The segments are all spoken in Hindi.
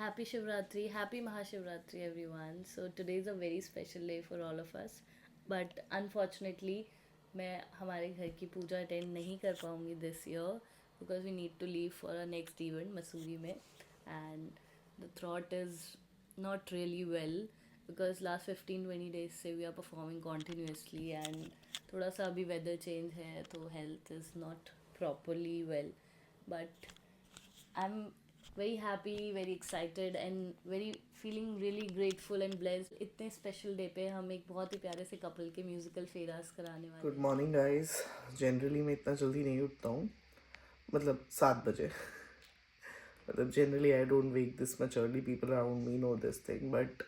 Happy Shivratri, happy Mahashivratri, everyone. So today is a very special day for all of us. But unfortunately, मैं हमारे घर की पूजा अटेंड नहीं कर पाऊँगी this year because we need to leave for a next event Mussoorie में and the throat is not really well because last 15-20 days से we are performing continuously and थोड़ा सा अभी वेदर चेंज है तो health is not properly well but I'm very happy, very excited and very feeling really grateful and blessed. इतने स्पेशल डे पे हम एक बहुत ही प्यारे से कपल के म्यूजिकल फेरास कराने वाले गुड हैं. Morning guys. जनरली मैं इतना जल्दी नहीं उठता हूँ, मतलब 7 बजे। मतलब generally I don't wake this much early, people around me know this thing, but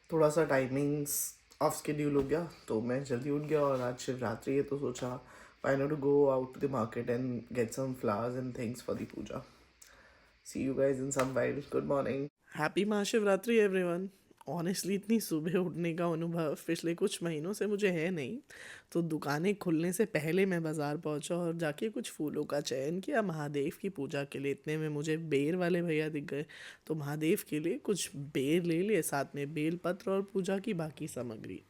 थोड़ा सा टाइमिंग्स ऑफ स्केड्यूल हो गया तो मैं जल्दी उठ गया। और आज शिवरात्रि है तो सोचा why not to go out to the market and get some flowers and things for the puja. See you guys in some while. Good morning. Happy Mahashivratri everyone. Honestly इतनी सुबह उठने का अनुभव पिछले कुछ महीनों से मुझे है नहीं। तो दुकानें खुलने से पहले मैं बाज़ार पहुंचा और जाके कुछ फूलों का चयन किया महादेव की पूजा के लिए। इतने में मुझे बेर वाले भैया दिख गए, तो महादेव के लिए कुछ बेर ले लिए, साथ में बेलपत्र और पूजा की बाकी सामग्री।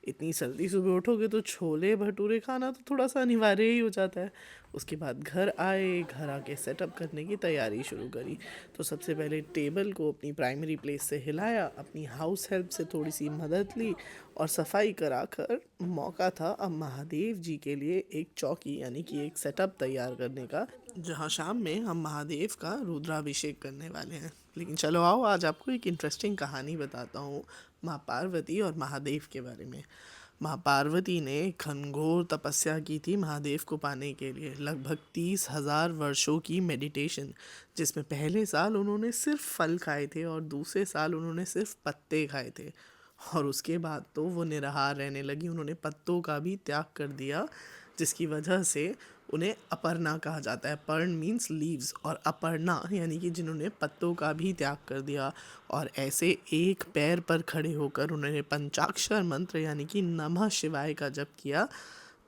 इतनी जल्दी सुबह उठोगे तो छोले भटूरे खाना तो थोड़ा सा अनिवार्य ही हो जाता है। उसके बाद घर आए, घर आके सेटअप करने की तैयारी शुरू करी। तो सबसे पहले टेबल को अपनी प्राइमरी प्लेस से हिलाया, अपनी हाउस हेल्प से थोड़ी सी मदद ली और सफाई करा कर मौका था अब महादेव जी के लिए एक चौकी यानी कि एक सेटअप तैयार करने का, जहाँ शाम में हम महादेव का रुद्राभिषेक करने वाले हैं। लेकिन चलो आओ, आज आपको एक इंटरेस्टिंग कहानी बताता हूँ माँ पार्वती और महादेव के बारे में। माँ पार्वती ने घनघोर तपस्या की थी महादेव को पाने के लिए, लगभग 30,000 वर्षों की मेडिटेशन, जिसमें पहले साल उन्होंने सिर्फ फल खाए थे और दूसरे साल उन्होंने सिर्फ पत्ते खाए थे। और उसके बाद तो वो निराहार रहने लगी, उन्होंने पत्तों का भी त्याग कर दिया, जिसकी वजह से उन्हें अपर्णा कहा जाता है। पर्ण मीन्स लीव्स और अपर्णा यानी कि जिन्होंने पत्तों का भी त्याग कर दिया। और ऐसे एक पैर पर खड़े होकर उन्होंने पंचाक्षर मंत्र यानी कि नमः शिवाय का जप किया।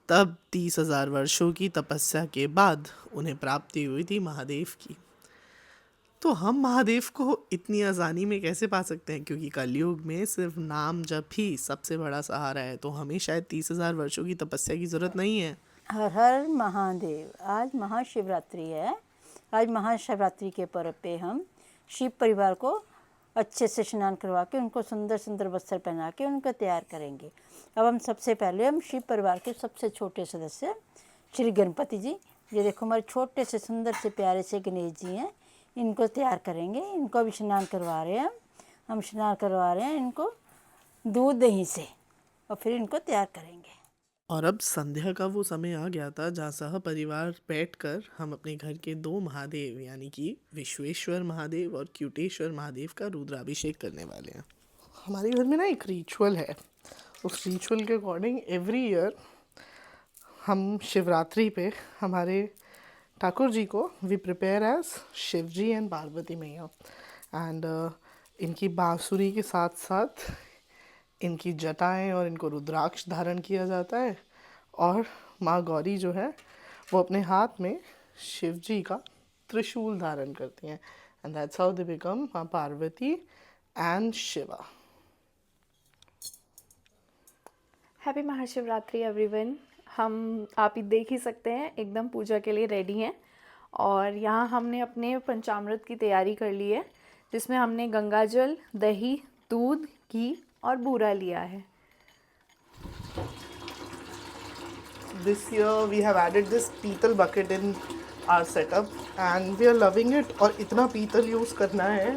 तब 30,000 वर्षों की तपस्या के बाद उन्हें प्राप्ति हुई थी महादेव की। तो हम महादेव को इतनी आसानी में कैसे पा सकते हैं, क्योंकि कलयुग में सिर्फ नाम जप ही सबसे बड़ा सहारा है। तो हमें शायद 30,000 वर्षों की तपस्या की ज़रूरत नहीं है। हर हर महादेव। आज महाशिवरात्रि है। आज महाशिवरात्रि के पर्व पे हम शिव परिवार को अच्छे से स्नान करवा के उनको सुंदर सुंदर वस्त्र पहना के उनको तैयार करेंगे। अब हम सबसे पहले हम शिव परिवार के सबसे छोटे सदस्य श्री गणपति जी, ये देखो हमारे छोटे से सुंदर से प्यारे से गणेश जी हैं, इनको तैयार करेंगे। इनको भी स्नान करवा रहे हैं, हम स्नान करवा रहे हैं इनको दूध दही से, और फिर इनको तैयार करेंगे। और अब संध्या का वो समय आ गया था जहाँ सह परिवार बैठकर हम अपने घर के दो महादेव यानी कि विश्वेश्वर महादेव और क्यूटेश्वर महादेव का रुद्राभिषेक करने वाले हैं। हमारे घर में ना एक रिचुअल है। उस रिचुअल के अकॉर्डिंग एवरी ईयर हम शिवरात्रि पे हमारे ठाकुर जी को we prepare as Shiv ji and Parvati maiya. And इनकी बांसुरी के साथ साथ इनकी जटाएं और इनको रुद्राक्ष धारण किया जाता है। और माँ गौरी जो है वो अपने हाथ में शिव जी का त्रिशूल धारण करती हैं। And that's how they become माँ Parvati and Shiva. Happy Mahashivratri everyone. हम आप ही देख ही सकते हैं एकदम पूजा के लिए रेडी हैं। और यहाँ हमने अपने पंचामृत की तैयारी कर ली है, जिसमें हमने गंगाजल, दही, दूध, घी और बूरा लिया है। This year we have added this पीतल bucket in our setup and we are loving it। और इतना पीतल यूज़ करना है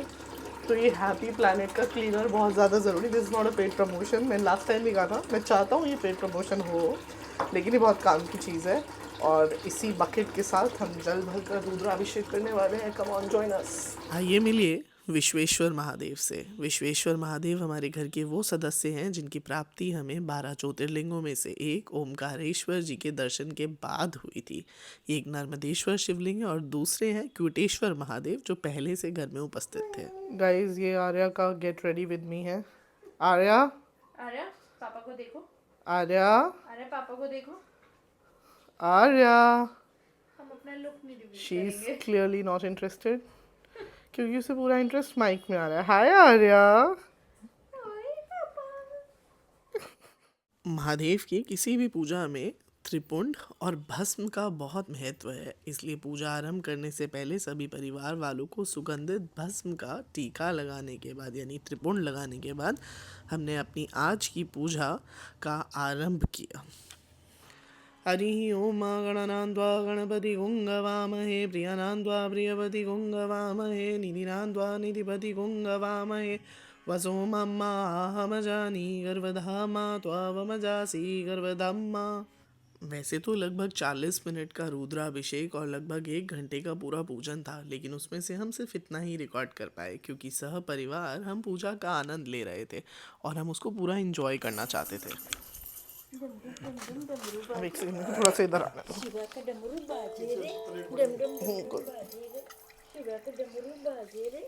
तो ये हैप्पी प्लैनेट का क्लीनर बहुत ज़्यादा ज़रूरी। This is not a paid promotion. मैं लास्ट टाइम भी कहा था मैं चाहता हूँ ये पेड प्रमोशन हो, लेकिन ये बहुत काम की चीज़ है। और इसी बकेट के साथ हम जल भर कर रुद्राभिषेक करने वाले हैं। Come on join us. आइए मिलिए विश्वेश्वर महादेव से। विश्वेश्वर महादेव हमारे घर के वो सदस्य हैं जिनकी प्राप्ति हमें 12 ज्योतिर्लिंगों में से एक ओमकारेश्वर जी के दर्शन के बाद हुई थी। एक नर्मदेश्वर शिवलिंग है और दूसरे हैं क्यूटेश्वर महादेव जो पहले से घर में उपस्थित थे। गाइस ये आर्या का गेट रेडी विद मी है। आर्या, आर्या पापा को देखो। आर्या, आर्या पापा को देखो। आर्या। हम अपना लुक नहीं रिवील शी इज करेंगे। Clearly not interested. क्योंकि उसे पूरा इंटरेस्ट माइक में आ रहा है। हाय आर्या। महादेव की किसी भी पूजा में त्रिपुंड और भस्म का बहुत महत्व है, इसलिए पूजा आरंभ करने से पहले सभी परिवार वालों को सुगंधित भस्म का टीका लगाने के बाद यानी त्रिपुंड लगाने के बाद हमने अपनी आज की पूजा का आरंभ किया। हरि ओम गणनान्त्वा गणपति गुंगवामहे प्रियनान्त्वा प्रियपति गुंगवामहे निधिनान्त्वा निधिपति गुंगवामहे वसो मम्माहमजानी गर्भधामा त्वावमजासी गर्भधामा। वैसे तो लगभग 40 मिनट का रुद्राभिषेक और लगभग 1 घंटे का पूरा पूजन था, लेकिन उसमें से हम सिर्फ इतना ही रिकॉर्ड कर पाए क्योंकि सह परिवार हम पूजा का आनंद ले रहे थे और हम उसको पूरा एंजॉय करना चाहते थे। अब एक सेकंड में थोड़ा सा इधर आना दो। शिवा का डमरू बाजे रे, डम डम डमरू बाजे रे, शिवा का डमरू बाजे रे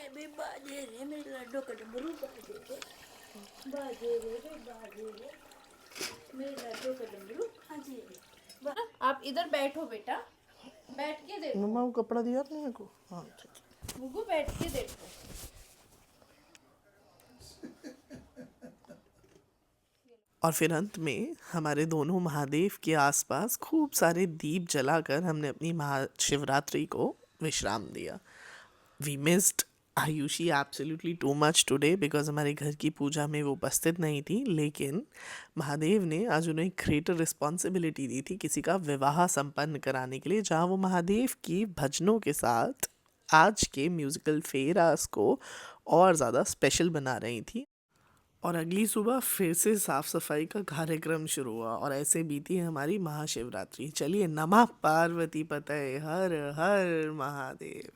बे बाजे रे, मेरे लड्डू का डमरू बाजे रे बे बाजे रे, मेरे लड्डू का डमरू बाजे रे। आप इधर बैठो बेटा, बैठ के देखो मम्मा वो कपड़ा दिया आपने मेरे को? हाँ ठीक। मुग्गू, बैठ के देखो। और फिर अंत में हमारे दोनों महादेव के आसपास खूब सारे दीप जलाकर हमने अपनी महाशिवरात्रि को विश्राम दिया। We missed Ayushi absolutely too much today because हमारे घर की पूजा में वो उपस्थित नहीं थी, लेकिन महादेव ने आज उन्हें ग्रेटर रिस्पॉन्सिबिलिटी दी थी किसी का विवाह संपन्न कराने के लिए, जहाँ वो महादेव की भजनों के साथ आज के म्यूज़िकल फेरास को और ज़्यादा स्पेशल बना रही थी। और अगली सुबह फिर से साफ सफाई का कार्यक्रम शुरू हुआ और ऐसे बीती हमारी महाशिवरात्रि। चलिए, नमः पार्वती पतये हर हर महादेव।